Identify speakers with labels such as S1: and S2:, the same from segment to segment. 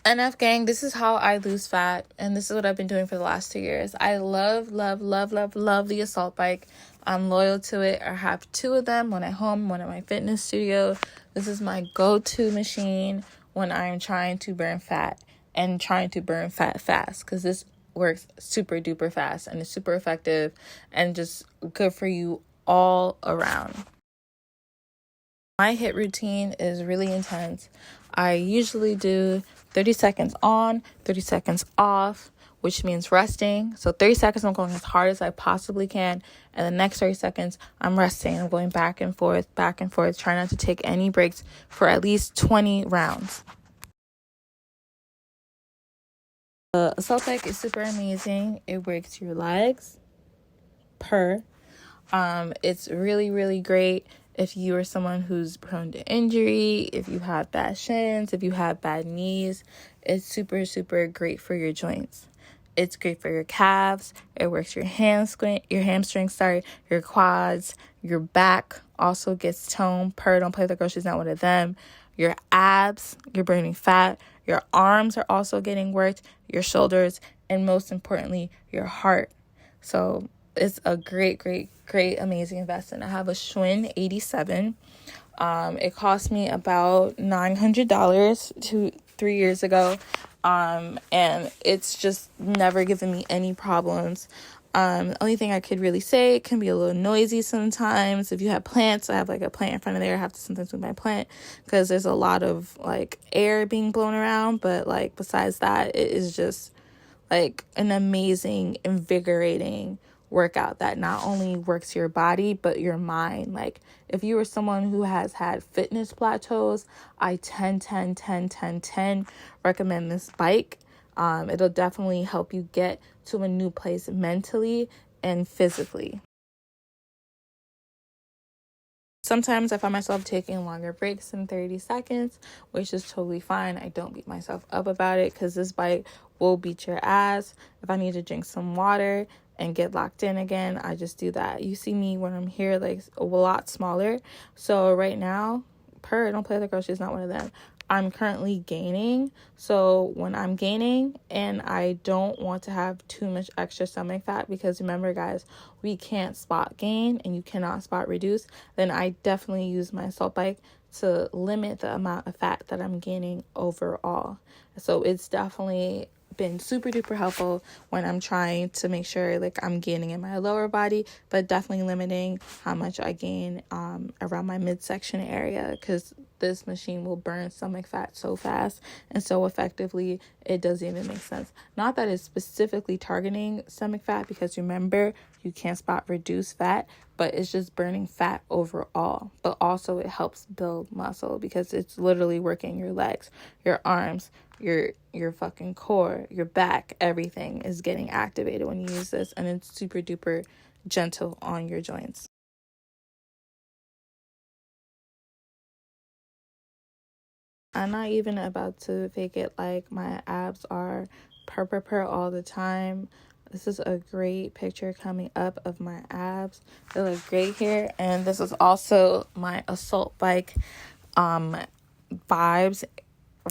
S1: NF gang, this is how I lose fat, and this is what I've been doing for the last 2 years. I love the assault bike. I'm loyal to it. I have 2 of them, one at home, one at my fitness studio. This is my go-to machine when I'm trying to burn fat and trying to burn fat fast, because this works super duper fast and it's super effective and just good for you all around. My HIIT routine is really intense. I usually do 30 seconds on, 30 seconds off, which means resting. So 30 seconds, I'm going as hard as I possibly can. And the next 30 seconds, I'm resting. I'm going back and forth, trying not to take any breaks for at least 20 rounds. The assault bike is super amazing. It works your legs, it's really great if you are someone who's prone to injury, if you have bad shins, if you have bad knees. It's super great for your joints. It's great for your calves. It works your hamstrings, your quads, your back also gets toned. Don't play with the groceries, not one of them. Your abs, you're burning fat. Your arms are also getting worked, your shoulders, and most importantly, your heart. So it's a great, amazing investment. I have a Schwinn 87. It cost me about $900 3 years ago. And it's just never given me any problems. The only thing I could really say, it can be a little noisy sometimes. If you have plants, I have like a plant in front of there. I have to sometimes move my plant because there's a lot of like air being blown around. But like besides that, it is just like an amazing, invigorating workout that not only works your body but your mind. Like if you are someone who has had fitness plateaus, I 10 recommend this bike. It'll definitely help you get to a new place mentally and physically. Sometimes I find myself taking longer breaks than 30 seconds, which is totally fine. I don't beat myself up about it because this bike will beat your ass. If I need to drink some water and get locked in again, I just do that. You see me when I'm here like a lot smaller. So right now, don't play with the girl, she's not one of them. I'm currently gaining. So when I'm gaining and I don't want to have too much extra stomach fat, because remember guys, we can't spot gain and you cannot spot reduce, then I definitely use my assault bike to limit the amount of fat that I'm gaining overall. So it's definitely been super duper helpful when I'm trying to make sure like I'm gaining in my lower body, but definitely limiting how much I gain around my midsection area, because this machine will burn stomach fat so fast and so effectively it doesn't even make sense. Not that it's specifically targeting stomach fat, because remember, you can't spot reduce fat, but it's just burning fat overall. But also it helps build muscle because it's literally working your legs, your arms, your fucking core, your back. Everything is getting activated when you use this, and it's super duper gentle on your joints. I'm not even about to fake it like my abs are purr all the time. This is a great picture coming up of my abs. They look great here. And this is also my assault bike vibes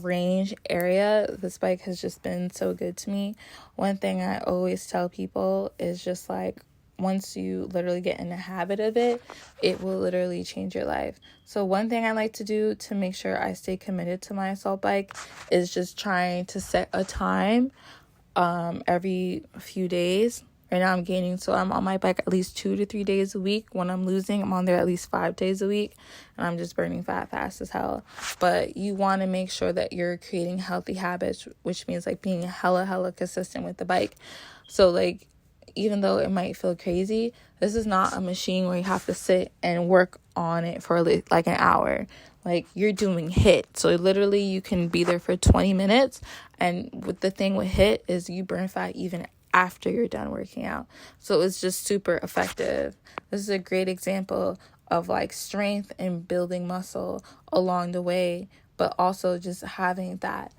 S1: range area. This bike has just been so good to me. One thing I always tell people is just like, once you literally get in the habit of it, it will literally change your life. So one thing I like to do to make sure I stay committed to my assault bike is just trying to set a time every few days. Right now I'm gaining, so I'm on my bike at least 2 to 3 days a week. When I'm losing, I'm on there at least 5 days a week, and I'm just burning fat fast as hell. But you want to make sure that you're creating healthy habits, which means like being hella consistent with the bike. So like, even though it might feel crazy, this is not a machine where you have to sit and work on it for like an hour. Like, you're doing HIIT. So literally you can be there for 20 minutes. And with the thing with HIIT is you burn fat even after you're done working out. So it's just super effective. This is a great example of like strength and building muscle along the way, but also just having that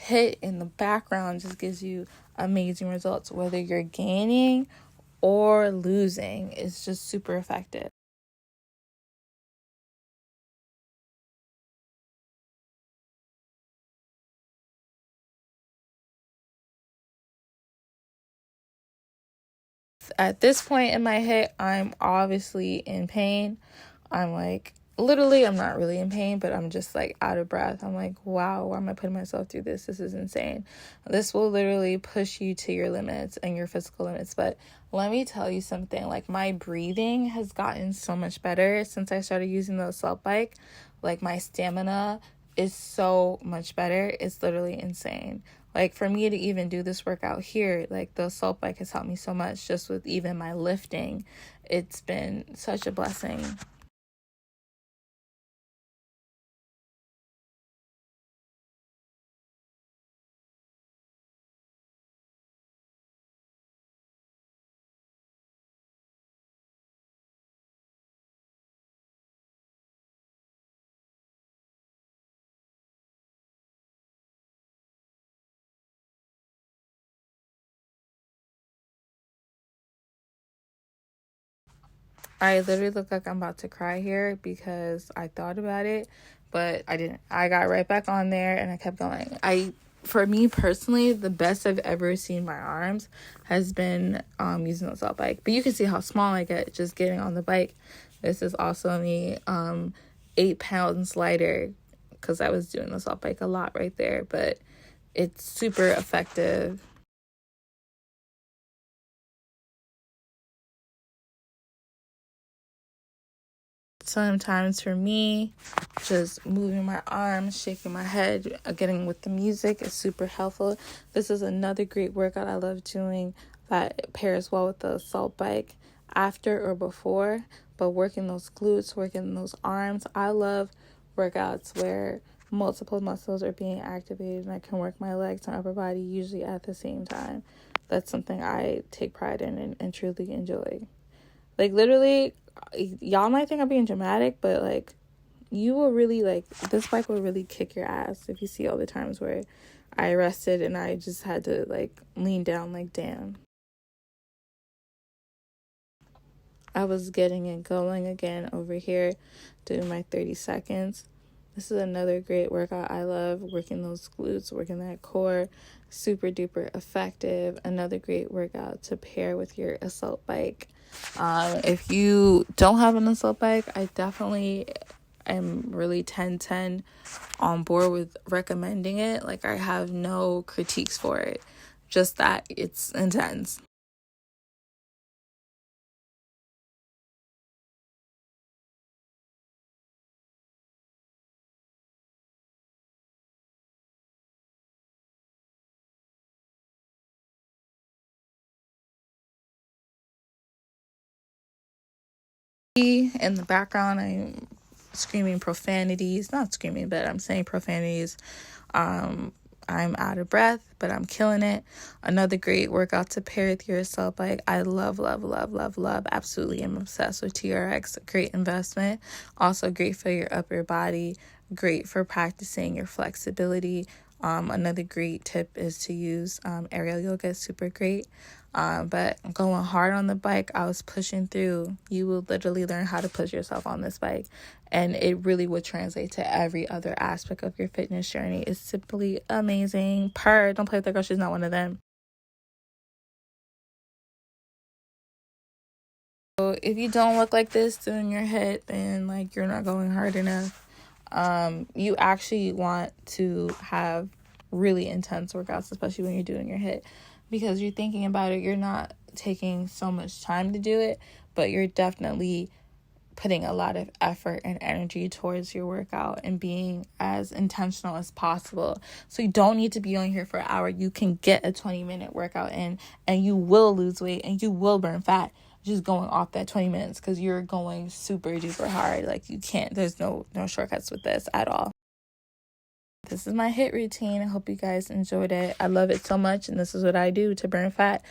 S1: HIIT in the background just gives you amazing results. Whether you're gaining or losing, it's just super effective. at this point in my hit, I'm obviously in pain. I'm like, literally, I'm not really in pain, but I'm just like out of breath. I'm like, wow, why am I putting myself through this? This is insane. This will literally push you to your limits and your physical limits. But let me tell you something, like my breathing has gotten so much better since I started using the assault bike. Like my stamina is so much better. It's literally insane. Like for me to even do this workout here, like the assault bike has helped me so much just with even my lifting. It's been such a blessing. I literally look like I'm about to cry here because I thought about it, but I didn't. I got right back on there and I kept going. For me personally, the best I've ever seen my arms has been using the assault bike. But you can see how small I get just getting on the bike. This is also me 8 pounds lighter because I was doing the assault bike a lot right there. But it's super effective. Sometimes for me, just moving my arms, shaking my head, getting with the music is super helpful. This is another great workout I love doing that pairs well with the assault bike after or before, but working those glutes, working those arms. I love workouts where multiple muscles are being activated and I can work my legs and upper body usually at the same time. That's something I take pride in and truly enjoy. Like literally, y'all might think I'm being dramatic, but like you will really like this bike will really kick your ass if you see all the times where I rested and I just had to like lean down like damn. I was getting it going again over here doing my 30 seconds. This is another great workout. I love working those glutes, working that core. Super duper effective. Another great workout to pair with your assault bike. If you don't have an assault bike, I definitely am really 10/10 on board with recommending it. Like I have no critiques for it. Just that it's intense. In the background, I'm screaming profanities. Not screaming, but I'm saying profanities. Um, I'm out of breath, but I'm killing it. Another great workout to pair with your assault bike. I love, love, love, love, love. Absolutely am obsessed with TRX. Great investment. Also great for your upper body. Great for practicing your flexibility. Another great tip is to use aerial yoga. Super great. But going hard on the bike, I was pushing through. You will literally learn how to push yourself on this bike. And it really would translate to every other aspect of your fitness journey. It's simply amazing. Don't play with that girl. She's not one of them. So if you don't look like this doing your hit, then like you're not going hard enough. You actually want to have really intense workouts, especially when you're doing your hit, because you're thinking about it. You're not taking so much time to do it, but you're definitely putting a lot of effort and energy towards your workout and being as intentional as possible. So you don't need to be on here for an hour. You can get a 20-minute workout in and you will lose weight and you will burn fat just going off that 20 minutes because you're going super duper hard. Like you can't, there's no shortcuts with this at all. This is my hit routine. I hope you guys enjoyed it. I love it so much and this is what I do to burn fat.